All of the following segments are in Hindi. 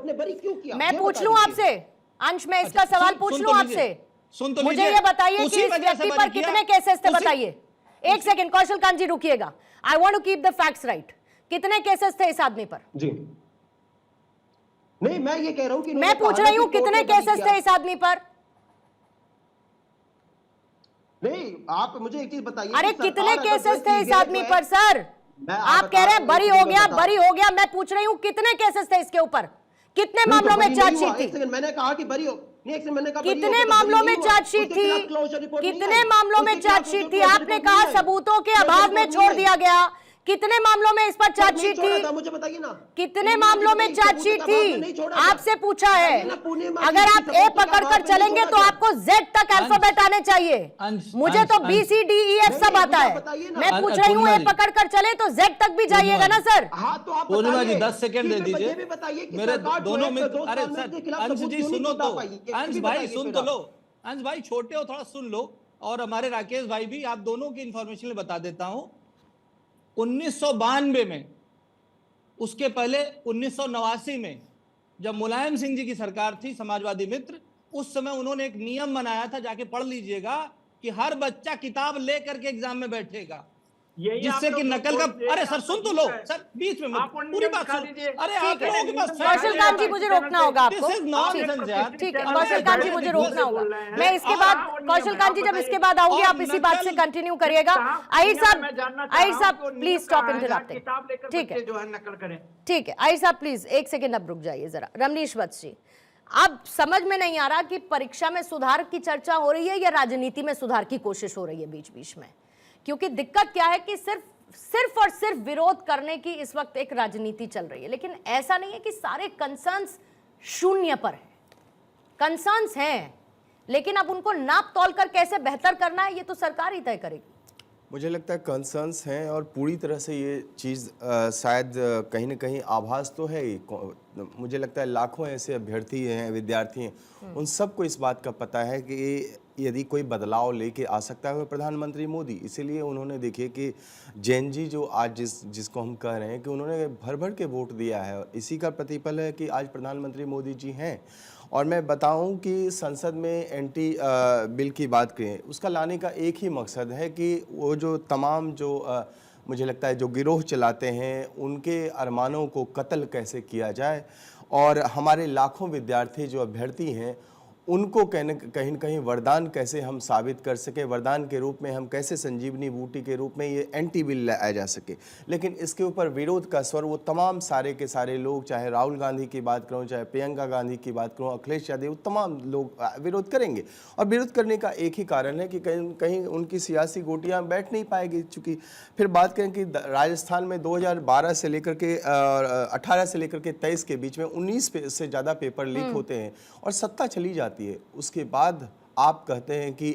ने बरी क्यों किया? मैं पूछ लूं आपसे अंश, मैं इसका सवाल पूछ लूं आपसे, मुझे ये बताइए कि इस व्यक्ति पर कितने केसेस थे, बताइए। एक सेकंड कौशल कांत जी रुकिएगा, I want to keep the facts right. कितने केसेस थे इस आदमी पर? जी नहीं, मैं ये कह रहा हूं कि मैं पूछ रही हूं कितने केसेस थे इस आदमी पर? नहीं, आप मुझे एक चीज बताइए, अरे कितने केसेस थे इस आदमी पर सर? आप कह रहे हैं बरी हो गया, मैं पूछ रही हूं कितने केसेस थे इसके ऊपर, कितने मामलों में चार्जशीट थी? मैंने कहा कि बरी हो, मैंने कहा कितने मामलों में चार्जशीट थी? कितने मामलों में चार्जशीट थी? आपने कहा सबूतों के अभाव में छोड़ दिया गया, कितने मामलों में इस पर चार्जशीट थी? मुझे बताइए ना, कितने मामलों में चार्जशीट थी? आपसे पूछा है। अगर आप ए पकड़कर चलेंगे तो आपको जेड तक अल्फाबेट आने चाहिए, मुझे तो B C D E F सब आता है। मैं पूछ रही हूँ ए पकड़कर चले तो जेड तक भी जाइएगा ना सर? हाँ तो आप पूर्णिमा जी 10 सेकंड दे दीजिए, मेरे दोनों मित्र। अरे सर अंश जी सुनो तो, अंश भाई सुन तो लो, अंश भाई छोटे हो थोड़ा सुन लो, और हमारे राकेश भाई भी, आप दोनों की इंफॉर्मेशन बता देता हूं। 1992 में, उसके पहले 1989 में जब मुलायम सिंह जी की सरकार थी, समाजवादी मित्र, उस समय उन्होंने एक नियम बनाया था, जाके पढ़ लीजिएगा, कि हर बच्चा किताब लेकर के एग्जाम में बैठेगा, जिससे कि नकल का। अरे सर सुन तो लो सर, बीच में पूरी बात सुन। अरे आप लोगों के पास कौशल कांत जी मुझे रोकना होगा आपको, ठीक है कौशल कांत जी मुझे रोकना होगा। मैं इसके बाद कौशल कांत जी जब इसके बाद आऊंगी आप इसी बात से कंटिन्यू करिएगा। आहिर साहब प्लीज स्टॉप इंटरप्टिंग, ठीक है जो है नकल करें। ठीक है आहिर साहब प्लीज एक सेकेंड अब रुक जाइए जरा। रमनीश वत्स जी, अब समझ में नहीं आ रहा कि परीक्षा में सुधार की चर्चा हो रही है या राजनीति में सुधार की कोशिश हो रही है बीच बीच में, क्योंकि दिक्कत क्या है कि सिर्फ और सिर्फ विरोध करने की इस वक्त एक राजनीति चल रही है, लेकिन ऐसा नहीं है कि सारे कंसर्न्स शून्य पर है। कंसर्न्स हैं, लेकिन अब उनको नाप तोल कर कैसे बेहतर करना है ये तो सरकार ही तय करेगी। मुझे लगता है कंसर्न्स हैं और पूरी तरह से ये चीज़ शायद कहीं ना कहीं आभास तो है ही। मुझे लगता है लाखों ऐसे अभ्यर्थी हैं, विद्यार्थी हैं, उन सबको इस बात का पता है कि यदि कोई बदलाव लेके आ सकता है वो प्रधानमंत्री मोदी। इसीलिए उन्होंने देखिए कि जैन जी जो आज जिसको हम कह रहे हैं कि उन्होंने भर भर के वोट दिया है, और इसी का प्रतिफल है कि आज प्रधानमंत्री मोदी जी हैं। और मैं बताऊं कि संसद में एंटी बिल की बात करें, उसका लाने का एक ही मकसद है कि वो जो तमाम जो मुझे लगता है जो गिरोह चलाते हैं उनके अरमानों को कत्ल कैसे किया जाए, और हमारे लाखों विद्यार्थी जो अभ्यर्थी हैं उनको कहीं न कहीं वरदान कैसे हम साबित कर सकें, वरदान के रूप में हम कैसे संजीवनी बूटी के रूप में ये एंटी बिल लाया जा सके। लेकिन इसके ऊपर विरोध का स्वर वो तमाम सारे के सारे लोग, चाहे राहुल गांधी की बात करूं, चाहे प्रियंका गांधी की बात करूं, अखिलेश यादव, तमाम लोग विरोध करेंगे। और विरोध करने का एक ही कारण है कि कहीं कहीं उनकी सियासी गोटियाँ बैठ नहीं पाएगी। चूँकि फिर बात करें कि राजस्थान में 2012 से लेकर के 18 से लेकर के 23 के बीच में 19 से ज़्यादा पेपर लीक होते हैं और सत्ता चली जाती है। उसके बाद आप कहते हैं कि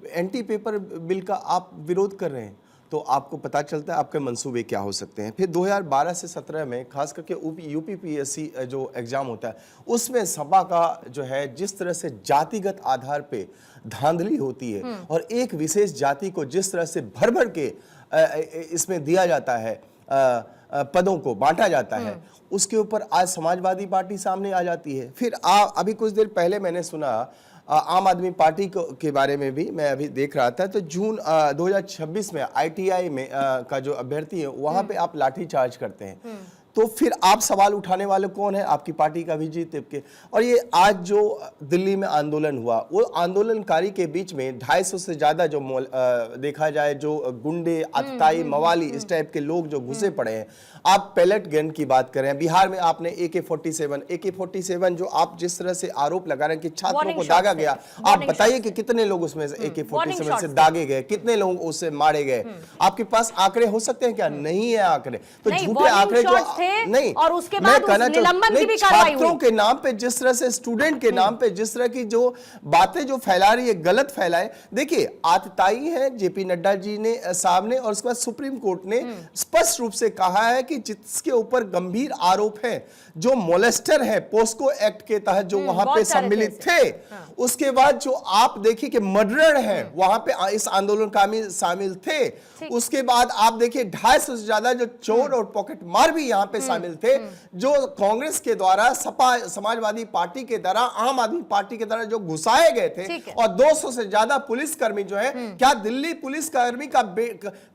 एंटी पेपर बिल का आप विरोध कर रहे हैं, तो आपको पता चलता है आपके मंसूबे क्या हो सकते हैं। फिर 2012 से 17 में खास करके यूपीपीएससी जो एग्ज़ाम होता है उसमें सपा का जो है जिस तरह से जातिगत आधार पे धांधली होती है और एक विशेष जाति को जिस तरह से भर भर के इसमें दिया जाता है, पदों को बांटा जाता है, उसके ऊपर आज समाजवादी पार्टी सामने आ जाती है। फिर अभी कुछ देर पहले मैंने सुना आम आदमी पार्टी के बारे में भी मैं अभी देख रहा था, तो जून 2026 में आईटीआई में का जो अभ्यर्थी है वहां पे आप लाठी चार्ज करते हैं, तो फिर आप सवाल उठाने वाले कौन है? आपकी पार्टी का अभिजीत तिपके। और ये आज जो दिल्ली में आंदोलन हुआ, वो आंदोलनकारी के बीच में 250 से ज़्यादा जो देखा जाए जो गुंडे, आतताई, मवाली इस टाइप के लोग जो घुसे पड़े हैं। आप पैलेट गन की बात करें, बिहार में आपने AK-47 जो आप जिस तरह से आरोप लगा रहे हैं कि छात्रों को दागा गया, आप बताइए कि कितने लोग उसमें AK-47 से दागे गए, कितने लोग उससे मारे गए? आपके पास आंकड़े हो सकते हैं क्या? नहीं है आंकड़े, तो झूठे आंकड़े जो नहीं। और उसके बाद निलंबन की भी कार्रवाई हुई। छात्रों के नाम पे जिस तरह से, स्टूडेंट के नाम पे जिस तरह की जो बातें जो फैला रही है, गलत फैलाए। देखिए आतताई है जेपी नड्डा जी ने सामने, और उसके बाद सुप्रीम कोर्ट ने स्पष्ट रूप से कहा है कि जिसके ऊपर गंभीर आरोप है, जो मोलेस्टर है पोस्को एक्ट के तहत जो वहां पे सम्मिलित थे, उसके बाद जो आप देखिए कि मर्डरर है वहां पे इस आंदोलन शामिल थे, उसके बाद आप देखिए 250 से ज्यादा जो चोर और पॉकेट मार भी यहाँ पे शामिल थे, जो कांग्रेस के द्वारा सपा समाजवादी पार्टी के द्वारा आम आदमी पार्टी के द्वारा जो घुसाए गए थे, और 200 से ज्यादा पुलिसकर्मी जो है, क्या दिल्ली पुलिसकर्मी का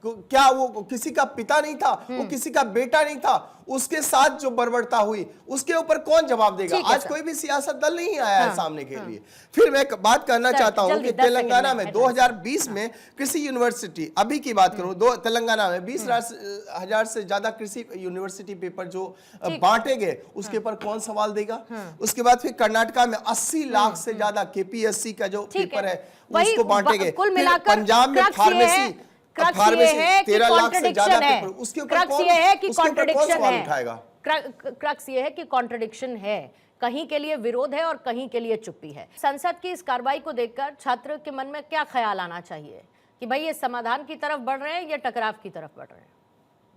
क्या वो किसी का पिता नहीं था, वो किसी का बेटा नहीं था? उसके साथ जो बर्बरता हुई उसके ऊपर कौन जवाब देगा? आज कोई भी सियासत दल नहीं आया है सामने के लिए। फिर मैं बात करना चाहता हूं कि तेलंगाना में 2020 में कृषि यूनिवर्सिटी, अभी की बात करूं, तेलंगाना में 20,000 से ज्यादा कृषि यूनिवर्सिटी पेपर जो बांटे गए, उसके ऊपर कौन सवाल देगा? उसके बाद फिर कर्नाटका में 80 लाख से ज्यादा केपीएससी का जो पेपर है उसको बांटे गए। पंजाब में फार्मेसी 13 लाख से ज्यादा पेपर, उसके ऊपर कौन सवाल उठाएगा? क्रक्स ये है कि कॉन्ट्रडिक्शन है, कहीं के लिए विरोध है और कहीं के लिए चुप्पी है। संसद की इस कार्रवाई को देखकर छात्र के मन में क्या ख्याल आना चाहिए कि भाई ये समाधान की तरफ बढ़ रहे हैं या टकराव की तरफ बढ़ रहे हैं?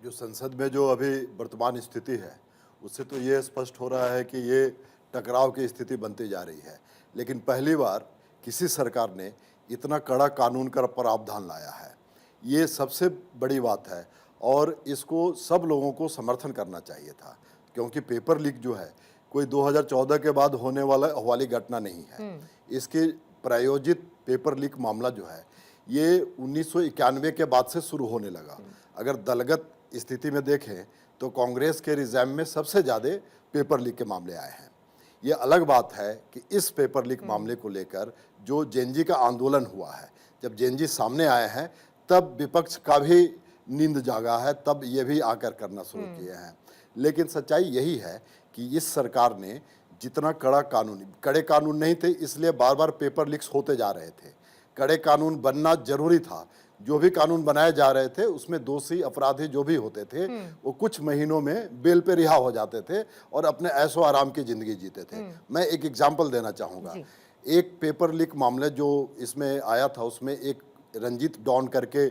जो संसद में जो अभी वर्तमान स्थिति है उससे तो ये स्पष्ट हो रहा है कि ये टकराव की स्थिति बनती जा रही है। लेकिन पहली बार किसी सरकार ने इतना कड़ा कानून का प्रावधान लाया है, ये सबसे बड़ी बात है और इसको सब लोगों को समर्थन करना चाहिए था, क्योंकि पेपर लीक जो है कोई 2014 के बाद होने वाली घटना नहीं है। इसके प्रायोजित पेपर लीक मामला जो है ये 1991 के बाद से शुरू होने लगा। अगर दलगत स्थिति में देखें तो कांग्रेस के रिज़ाइम में सबसे ज़्यादा पेपर लीक के मामले आए हैं। ये अलग बात है कि इस पेपर लीक मामले को लेकर जो जेएनजी का आंदोलन हुआ है, जब जेएनजी सामने आए हैं तब विपक्ष का भी नींद जागा है, तब ये भी आकर करना शुरू किए हैं। लेकिन सच्चाई यही है कि इस सरकार ने जितना कड़े कानून नहीं थे, इसलिए बार बार पेपर लीक्स होते जा रहे थे। कड़े कानून बनना जरूरी था। जो भी कानून बनाए जा रहे थे उसमें दोषी अपराधी जो भी होते थे वो कुछ महीनों में बेल पे रिहा हो जाते थे और अपने ऐशो आराम की जिंदगी जीते थे। मैं एक एग्जाम्पल देना चाहूँगा। एक पेपर लीक मामले जो इसमें आया था उसमें एक रंजीत डॉन करके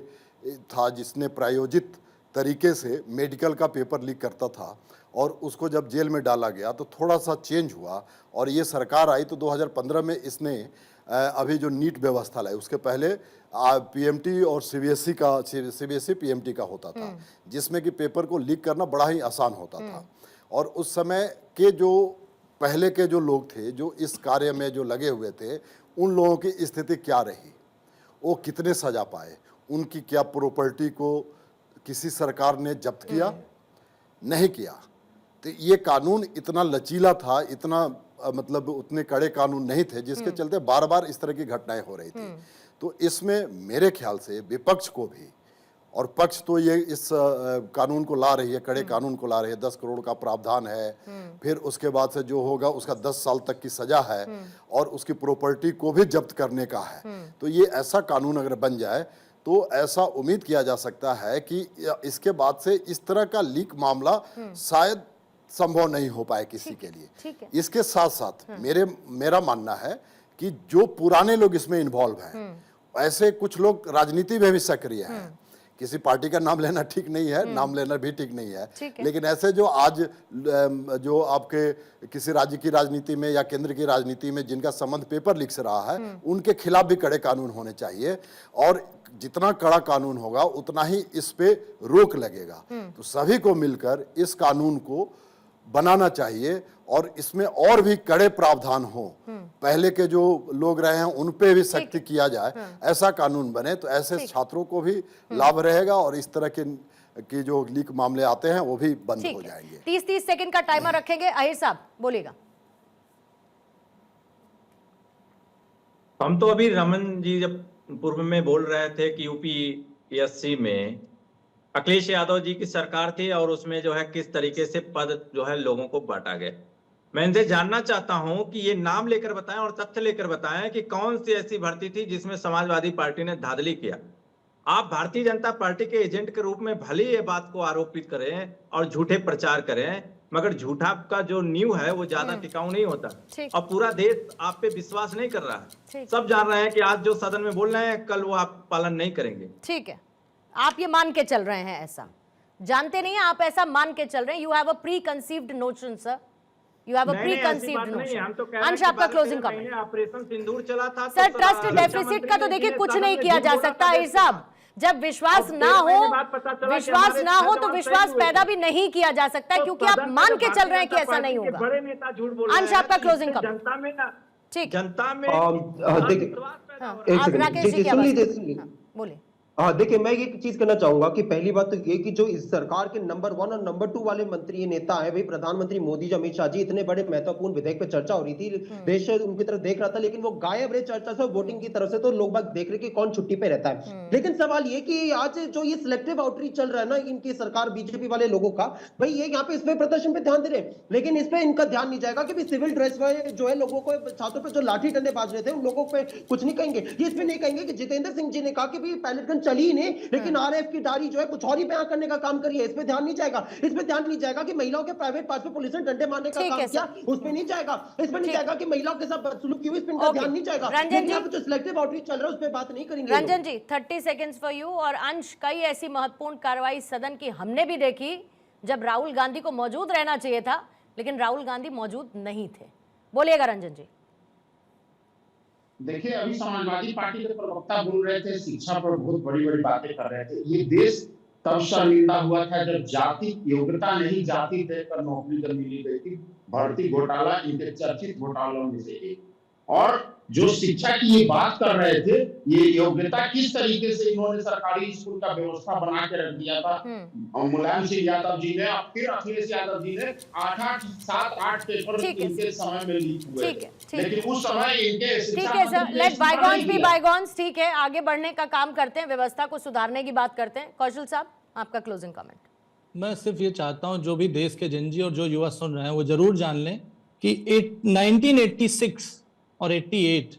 था जिसने प्रायोजित तरीके से मेडिकल का पेपर लीक करता था और उसको जब जेल में डाला गया तो थोड़ा सा चेंज हुआ और ये सरकार आई तो 2015 में इसने अभी जो नीट व्यवस्था लाई, उसके पहले पीएमटी और सीबीएसई पीएमटी का होता था, जिसमें कि पेपर को लीक करना बड़ा ही आसान होता था। और उस समय के जो पहले के जो लोग थे जो इस कार्य में जो लगे हुए थे, उन लोगों की स्थिति क्या रही, वो कितने सजा पाए, उनकी क्या प्रॉपर्टी को किसी सरकार ने जब्त किया? नहीं किया। तो ये कानून इतना लचीला था, इतना मतलब उतने कड़े कानून नहीं थे, जिसके चलते बार बार इस तरह की घटनाएं हो रही थी। तो इसमें मेरे ख्याल से विपक्ष को भी, और पक्ष तो ये इस कानून को ला रही है, कड़े कानून को ला रही है, 10 करोड़ का प्रावधान है, फिर उसके बाद से जो होगा उसका 10 साल तक की सजा है और उसकी प्रॉपर्टी को भी जब्त करने का है। तो ये ऐसा कानून अगर बन जाए तो ऐसा उम्मीद किया जा सकता है कि इसके बाद से इस तरह का लीक मामला शायद संभव नहीं हो पाए किसी के लिए। इसके साथ साथ मेरा मानना है कि जो पुराने लोग इसमें इन्वॉल्व हैं, ऐसे कुछ लोग राजनीति में भी सक्रिय हैं। किसी पार्टी का नाम लेना ठीक नहीं है, नाम लेना भी ठीक नहीं है, लेकिन ऐसे जो आज जो आपके किसी राज्य की राजनीति में या केंद्र की राजनीति में जिनका संबंध पेपर लीक से रहा है, उनके खिलाफ भी कड़े कानून होने चाहिए और जितना कड़ा कानून होगा उतना ही इस पे रोक लगेगा। तो सभी को मिलकर इस कानून को बनाना चाहिए और इसमें और भी कड़े प्रावधान हो। पहले के जो लोग रहे हैं उन पे भी सख्ती किया जाए, ऐसा कानून बने तो ऐसे छात्रों को भी लाभ रहेगा और इस तरह के जो लीक मामले आते हैं वो भी बंद हो जाएंगे। 30 सेकंड का टाइमर रखेंगे। अहिर साहब बोलिएगा। हम तो अभी रमन जी जब पूर्व में बोल रहे थे कि यूपीएससी में अखिलेश यादव जी की सरकार थी और उसमें जो है किस तरीके से पद जो है लोगों को बांटा गया। मैं इनसे जानना चाहता हूं कि ये नाम लेकर बताएं और तथ्य लेकर बताएं कि कौन सी ऐसी भर्ती थी जिसमें समाजवादी पार्टी ने धांधली किया। आप भारतीय जनता पार्टी के एजेंट के रूप में भले ये बात को आरोपित करें और झूठे प्रचार करें, मगर झूठा का जो नींव है वो ज्यादा टिकाऊ नहीं होता और पूरा देश आप पे विश्वास नहीं कर रहा है। सब जान रहे हैं कि आज जो सदन में बोल रहे हैं कल वो आप पालन नहीं करेंगे। ठीक है, आप ये मान के चल रहे हैं, ऐसा जानते नहीं है आप, ऐसा मान के चल रहे हैं। You have a pre conceived notion sir, you have a pre conceived notion. अंश आपका क्लोजिंग कमेंट। ऑपरेशन सिंदूर चला था सर, ट्रस्ट डेफिसिट का तो देखिए कुछ नहीं किया जा सकता। अहिर साहब जब विश्वास अब ना 1 महीने हो, बाद पता चला कि विश्वास हमारे ना हो 6 तो जवान विश्वास शहीद हुए पैदा थे। भी नहीं किया जा सकता, तो क्योंकि आप सदन में मान जो के चल भारतीय रहे हैं कि जनता ऐसा नहीं पार्टी के होगा। बड़े नेता झूठ बोल रहे अंश, हैं, आपका तो closing इससे comment। जनता में ना, ठीक। जनता में देखिए, विश्वास पैदा हो रहा है। एक आप सेकंड, राकेश जी की सुन आवाज लीजिए, सुनिए। सुन लीजिए। हाँ, बोलिए। हाँ, देखिए, मैं एक चीज कहना चाहूंगा कि पहली बात तो ये कि जो इस सरकार के नंबर 1 और नंबर 2 वाले मंत्री ये नेता है, भाई प्रधानमंत्री मोदी जी, अमित शाह जी, इतने बड़े महत्वपूर्ण विधेयक पे चर्चा हो रही थी, देश उनकी तरफ देख रहा था, लेकिन वो गायब रहे चर्चा से, वोटिंग की तरफ से, तो लोग बाग देख रहे कि कौन छुट्टी पे रहता है। लेकिन सवाल ये कि आज जो ये सिलेक्टिव आउटरीच चल रहा है ना इनकी सरकार बीजेपी वाले लोगों का, भाई ये यहाँ पे इस पे प्रदर्शन पे ध्यान दे रहे हैं, लेकिन इस पे इनका ध्यान नहीं जाएगा कि सिविल ड्रेस में जो है लोगों को, छात्रों पे जो लाठी डंडे बाज रहे थे उन लोगों पे कुछ नहीं कहेंगे। ये इस पे नहीं कहेंगे कि जितेंद्र सिंह जी ने कहा कि भाई पैलेट गन चली ही नहीं, लेकिन आरएफ की डायरी जो है कुछ और ही बयां करने का काम करिए, इस पे ध्यान नहीं जाएगा। इस पे ध्यान नहीं जाएगा कि महिलाओं के प्राइवेट पार्ट पे पुलिस ने डंडे मारने का ठीक काम है किया, सर। उस पे नहीं जाएगा। इस पे नहीं ठीक। जाएगा कि महिलाओं के साथ बदसलूक की हुई, इस पे इनका ओके। ध्यान नहीं जाएगा। रंजन लेकिन जी। यहाँ पे जो सिलेक्टिव आउटरीच चल रहा है उस पे बात नहीं करेंगे। रंजन जी 30 सेकेंड्स फॉर यू। और अंश, कई ऐसी महत्वपूर्ण कार्रवाई सदन की हमने भी देखी जब राहुल गांधी को मौजूद रहना चाहिए था, लेकिन राहुल गांधी मौजूद नहीं थे। बोलिएगा रंजन जी। देखिए, अभी समाजवादी पार्टी के प्रवक्ता बोल रहे थे, शिक्षा पर बहुत बड़ी बड़ी बातें कर रहे थे। ये देश तब शर्मिंदा हुआ था जब जाति योग्यता नहीं, जाति देखकर नौकरी जब मिली गई थी। भर्ती घोटाला इनके चर्चित घोटालों में से एक। और जो शिक्षा की ये बात कर रहे थे, ये योग्यता किस तरीके से इन्होंने सरकारी स्कूल का व्यवस्था बना के रख दिया था। और मुलायम सिंह यादव जी ने और फिर अखिलेश यादव जी ने 7-8 पेपर ठीक है। इनके समय में लीक हुए ठीक है, थे। ठीक है। लेकिन उस समय इनके ठीक शिक्षा है सर, मंत्री ने लेट इस्तीफा बायगॉन्स नहीं बी दिया। बायगॉन्स। ठीक है, आगे बढ़ने का काम करते हैं, व्यवस्था को सुधारने की बात करते हैं। कौशल साहब, आपका क्लोजिंग कमेंट। मैं सिर्फ ये चाहता हूं जो भी देश के जनजी और जो युवा सुन रहे हैं वो जरूर जान लें कि 1986 और 88,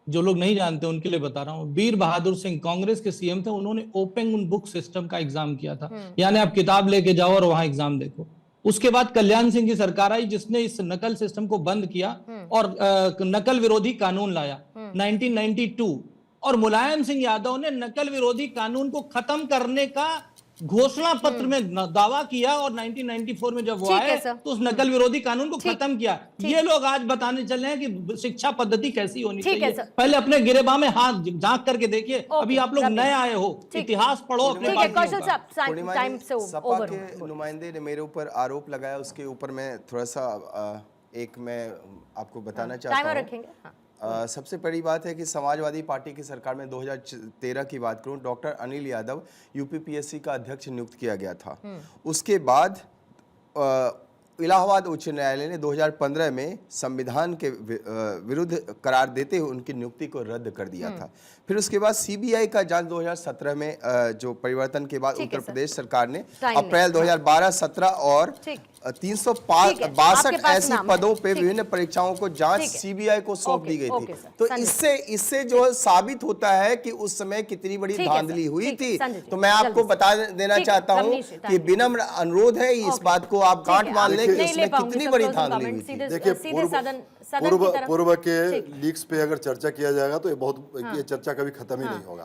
जो लोग नहीं जानते उनके लिए बता रहा हूं, वीर बहादुर सिंह कांग्रेस के सीएम थे, उन्होंने ओपन बुक सिस्टम का एग्जाम किया था। यानी आप किताब लेके जाओ और वहां एग्जाम देखो। उसके बाद कल्याण सिंह की सरकार आई जिसने इस नकल सिस्टम को बंद किया और नकल विरोधी कानून लाया 1992। और मुलायम सिंह यादव ने नकल विरोधी कानून को खत्म करने का घोषणा पत्र में दावा किया, और 1994 में जब वो ठीक है आए सर। तो उस नकल विरोधी कानून को ठीक। खत्म किया। ये लोग आज बताने चल रहे हैं कि शिक्षा पद्धति कैसी होनी ठीक है चाहिए। सर। पहले अपने गिरेबां में हाथ झांक करके देखिए। ओके, अभी आप लोग रवि। नए आए हो, ठीक। इतिहास पढ़ो अपने ठीक है पार्टियों कौशल का। साहब, पूर्णिमा टाइम जी, से सपा ओवर के नुमाइंदे ने मेरे ऊपर आरोप लगाया, उसके ऊपर मैं थोड़ा सा एक मैं आपको बताना चाहता टाइमर हूँ। रखेंगे। हाँ। सबसे बड़ी बात है कि समाजवादी पार्टी की सरकार में 2013 की बात करूं, डॉक्टर अनिल यादव यूपीपीएससी का अध्यक्ष नियुक्त किया गया था। उसके बाद इलाहाबाद उच्च न्यायालय ने 2015 में संविधान के विरुद्ध करार देते हुए उनकी नियुक्ति को रद्द कर दिया था। फिर उसके बाद सीबीआई का जांच 2017 में जो परिवर्तन के बाद ठीक है उत्तर सर। प्रदेश सरकार ने टाइम अप्रैल 2012-17 और ठीक। 362 ठीक है, आपके पास ऐसी नाम है। पदों पे ठीक। विभिन्न परीक्षाओं को जांच ठीक है। सीबीआई को सौंप ओके, दी गई ओके थी। सर। तो संजय। इससे जो साबित होता है कि उस समय कितनी बड़ी ठीक है सर, धांधली हुई ठीक है, थी। संजय जी, तो मैं आपको जल्दी से। बता देना ठीक है, चाहता हूं रमनीश जी, कि टाइम। विनम्र अनुरोध है इस ओके। बात को आप ठीक गांठ है, मान आप लें कि नहीं ले उसमें पाऊंगी कितनी सर बड़ी closing धांधली comment, हुई थी। सीधे देखिए, सीधे सदन की तरफ। पूर्व के ठीक। लीक्स पे अगर चर्चा किया जाएगा तो ये चर्चा कभी खत्म ही नहीं होगा।